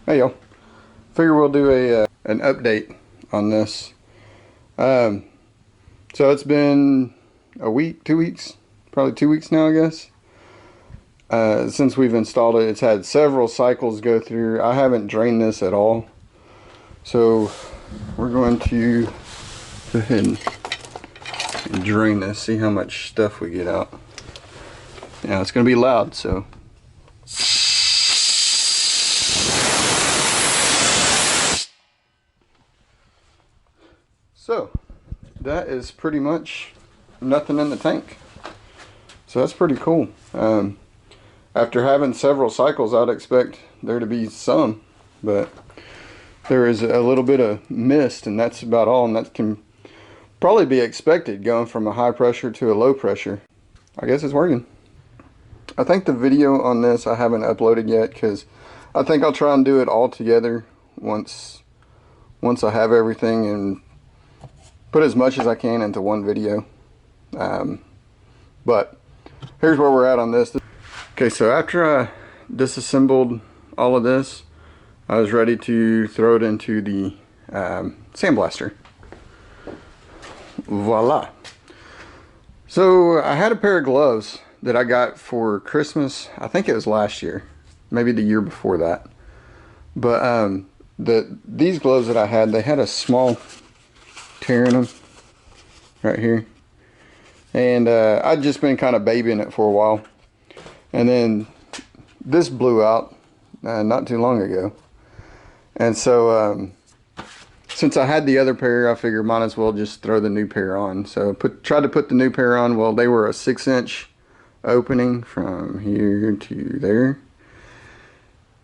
Hey y'all, figure we'll do an update on this. So it's been a week, 2 weeks, probably 2 weeks now, I guess. Since we've installed it, it's had several cycles go through. I haven't drained this at all, so we're going to go ahead and drain this, see how much stuff we get out. Now it's going to be loud, so. So that is pretty much nothing in the tank. So that's pretty cool. After having several cycles, I'd expect there to be some, but there is a little bit of mist, and that's about all, and that can probably be expected going from a high pressure to a low pressure. I guess it's working. I think the video on this I haven't uploaded yet because I think I'll try and do it all together once I have everything and put as much as I can into one video. But here's where we're at on this. Okay, so after I disassembled all of this, I was ready to throw it into the sandblaster. Voila. So I had a pair of gloves that I got for Christmas. I think it was last year, maybe the year before that. But these gloves that I had, they had a small tear in them right here, and I'd just been kind of babying it for a while, and then this blew out not too long ago, and so since I had the other pair, I figured might as well just throw the new pair on. So tried to put the new pair on. Well, they were a 6-inch opening from here to there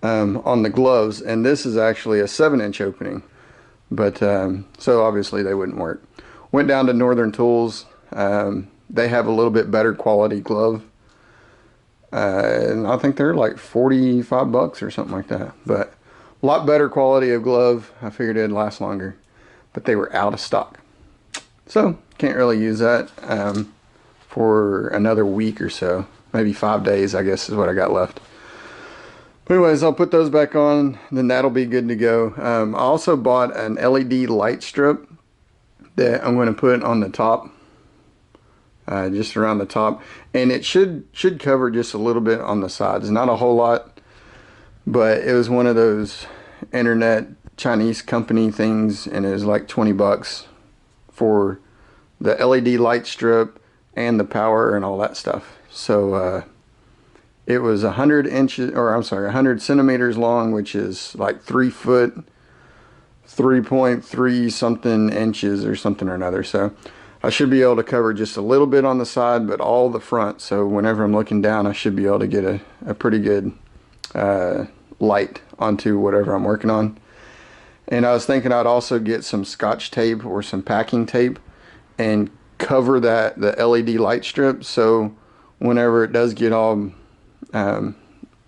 on the gloves, and this is actually a 7-inch opening. But so obviously they wouldn't work. Went down to Northern Tools. They have a little bit better quality glove, and I think they're like 45 bucks or something like that. But a lot better quality of glove. I figured it'd last longer, but they were out of stock, so can't really use that for another week or so. Maybe 5 days, I guess, is what I got left. Anyways, I'll put those back on, then that'll be good to go. I also bought an LED light strip that I'm going to put on the top, just around the top, and it should cover just a little bit on the sides, not a whole lot, but it was one of those internet Chinese company things, and it was like 20 bucks for the LED light strip and the power and all that stuff. So it was 100 inches, or I'm sorry, 100 centimeters long, which is like 3 foot, 3.3 something inches or something or another. So I should be able to cover just a little bit on the side, but all the front. So whenever I'm looking down, I should be able to get a pretty good light onto whatever I'm working on. And I was thinking I'd also get some Scotch tape or some packing tape and cover the LED light strip, so whenever it does get all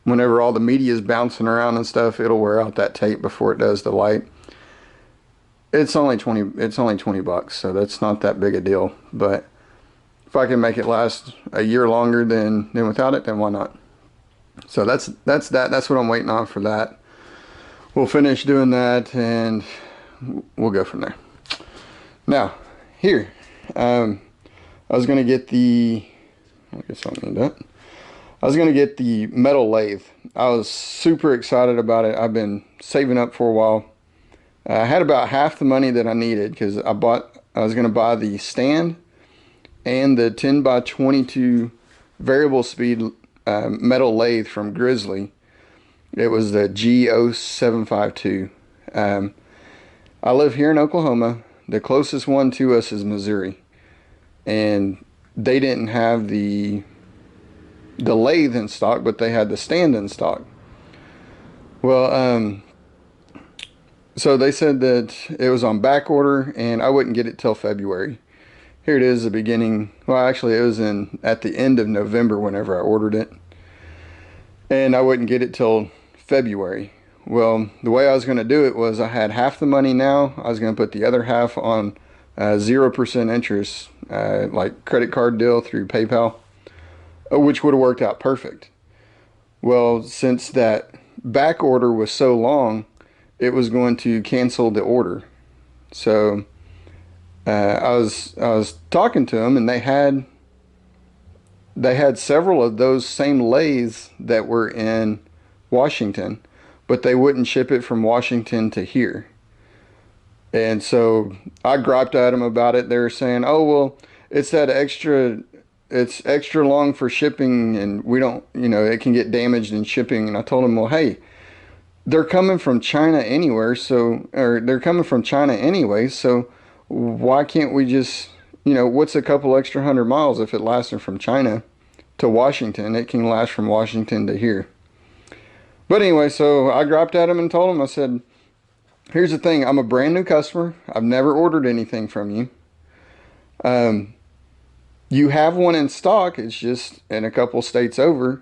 whenever all the media is bouncing around and stuff, it'll wear out that tape before it does the light. It's only 20 bucks, so that's not that big a deal. But if I can make it last a year longer than without it, then why not? So that's what I'm waiting on for that. We'll finish doing that and we'll go from there. Now here, I was gonna get I guess I don't need that. I was going to get the metal lathe. I was super excited about it. I've been saving up for a while. I had about half the money that I needed because I was going to buy the stand and the 10x22 variable speed metal lathe from Grizzly. It was the G0752. I live here in Oklahoma. The closest one to us is Missouri, and they didn't have the lathe in stock, but they had the stand in stock. Well, so they said that it was on back order and I wouldn't get it till February. Here it is, the beginning. Well, actually it was at the end of November whenever I ordered it, and I wouldn't get it till February. Well, the way I was going to do it was I had half the money now. I was going to put the other half on 0% interest, like credit card deal through PayPal, which would have worked out perfect. Well, since that back order was so long, it was going to cancel the order. So I was talking to them, and they had several of those same lathes that were in Washington, but they wouldn't ship it from Washington to here. And so I griped at them about it. They were saying, "Oh, well, it's that extra, it's extra long for shipping, and we don't, you know, it can get damaged in shipping." And I told them, "Well, hey, they're coming from China anywhere, so, or they're coming from China anyway, so why can't we just, you know, what's a couple extra 100 miles if it lasts from China to Washington? It can last from Washington to here." But anyway, so I griped at them and told them, I said, "Here's the thing, I'm a brand new customer. I've never ordered anything from you. You have one in stock, it's just in a couple states over.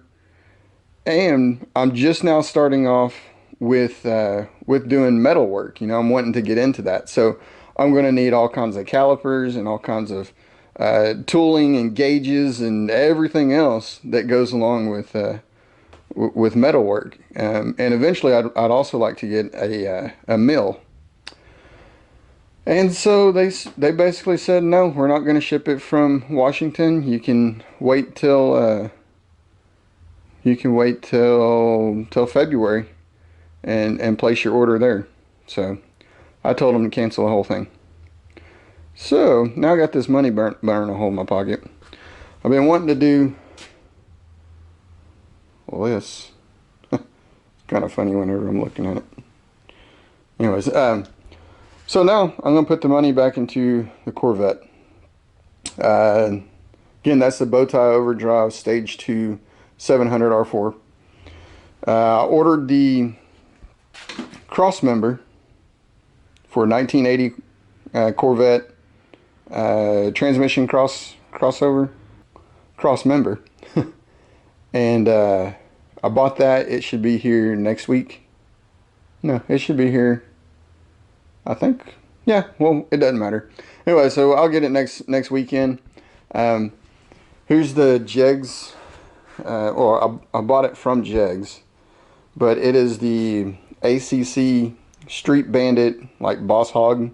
And I'm just now starting off with doing metal work. You know, I'm wanting to get into that. So I'm going to need all kinds of calipers and all kinds of tooling and gauges and everything else that goes along with metal work. And eventually I'd also like to get a mill." And so they basically said, "No, we're not going to ship it from Washington. You can wait till till February and place your order there." So I told them to cancel the whole thing. So now I got this money burning a hole in my pocket. I've been wanting to do, well, this. It's kind of funny whenever I'm looking at it. Anyways, so now I'm going to put the money back into the Corvette. Again, that's the Bowtie Overdrive Stage 2 700 R4. I ordered the cross member for 1980 Corvette transmission cross member. And I bought that. It should be here next week. No, it should be here, I think. Yeah, well, it doesn't matter. Anyway, so I'll get it next weekend. Here's the Jegs. Well, I bought it from Jegs, but it is the ACC Street Bandit, like Boss Hog,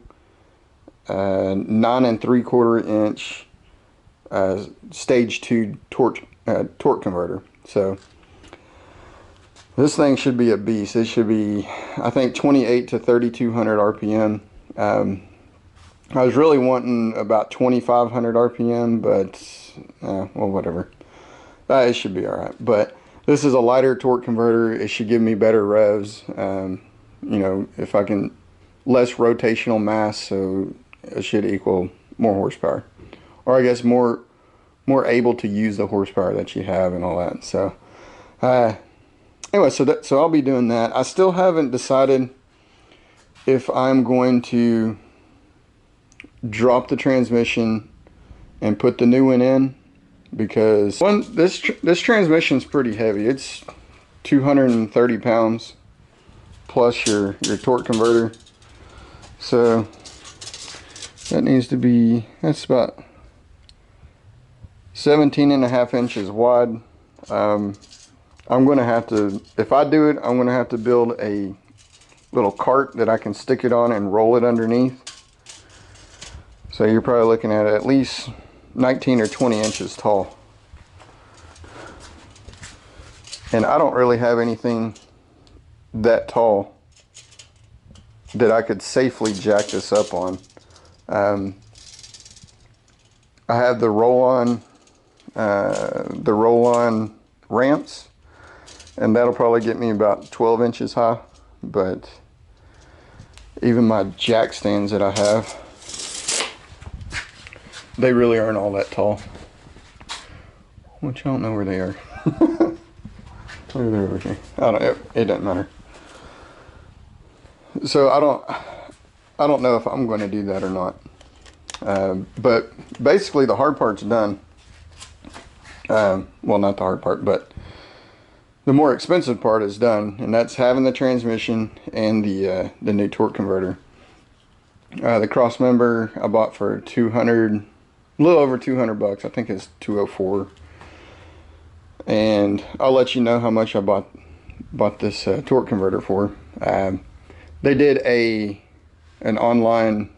9 3/4 inch stage 2 torque converter. So this thing should be a beast. It should be, I think, 28 to 3200 RPM. I was really wanting about 2500 RPM, but well, whatever. It should be alright. But this is a lighter torque converter. It should give me better revs. You know, if I can, less rotational mass, so it should equal more horsepower, or I guess more able to use the horsepower that you have and all that. So anyway, so I'll be doing that. I still haven't decided if I'm going to drop the transmission and put the new one in, because this transmission's pretty heavy. It's 230 pounds plus your torque converter. So that needs to be, that's about 17.5 inches wide. I'm going to have to, if I do it, I'm going to have to build a little cart that I can stick it on and roll it underneath. So you're probably looking at least 19 or 20 inches tall. And I don't really have anything that tall that I could safely jack this up on. I have the roll-on ramps, and that'll probably get me about 12 inches high. But even my jack stands that I have, they really aren't all that tall. Which I don't know where they are. Maybe they're over here. I don't. It doesn't matter. So I don't know if I'm going to do that or not. But basically, the hard part's done. Well, not the hard part, but the more expensive part is done, and that's having the transmission and the new torque converter. The cross member I bought for 200, a little over 200 bucks. I think it's 204. And I'll let you know how much I bought bought this torque converter for. They did an online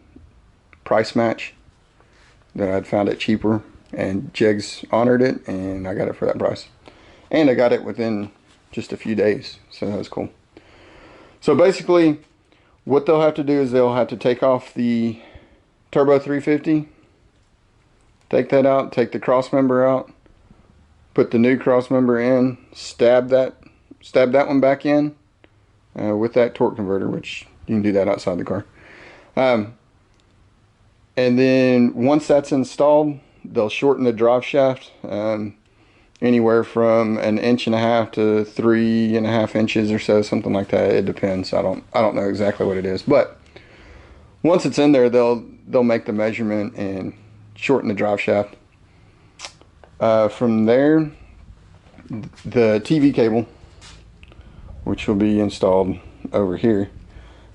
price match that I'd found it cheaper, and Jegs honored it, and I got it for that price. And I got it within just a few days, so that was cool. So basically, what they'll have to do is they'll have to take off the Turbo 350, take that out, take the cross member out, put the new cross member in, stab that one back in with that torque converter, which you can do that outside the car. And then once that's installed, they'll shorten the drive shaft anywhere from 1.5 inches to 3.5 inches or so, something like that. It depends. I don't know exactly what it is, but once it's in there, they'll make the measurement and shorten the drive shaft. From there, the TV cable, which will be installed over here,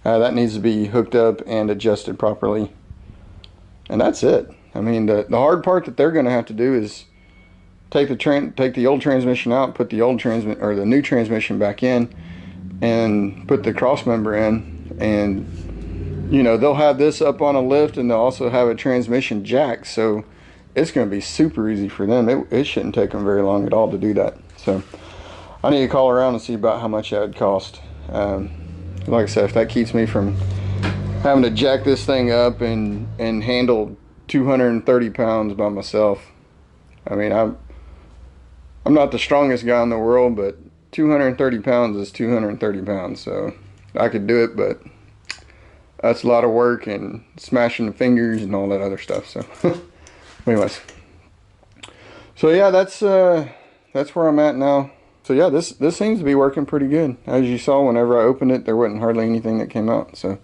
that needs to be hooked up and adjusted properly. And that's it. I mean, the hard part that they're going to have to do is take the old transmission out, put the new transmission back in, and put the cross member in. And you know, they'll have this up on a lift, and they'll also have a transmission jack, so it's going to be super easy for them. It shouldn't take them very long at all to do that. So I need to call around and see about how much that would cost. Like I said, if that keeps me from having to jack this thing up and handle 230 pounds by myself. I mean, I'm not the strongest guy in the world, but 230 pounds is 230 pounds, so I could do it, but that's a lot of work and smashing the fingers and all that other stuff. So anyways, so yeah, that's where I'm at now. So yeah, this seems to be working pretty good. As you saw, whenever I opened it, there wasn't hardly anything that came out. So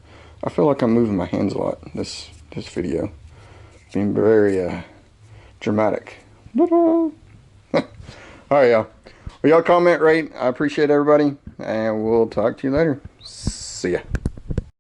I feel like I'm moving my hands a lot this video, being very dramatic. All right, y'all. Well, y'all comment, rate. I appreciate everybody, and we'll talk to you later. See ya.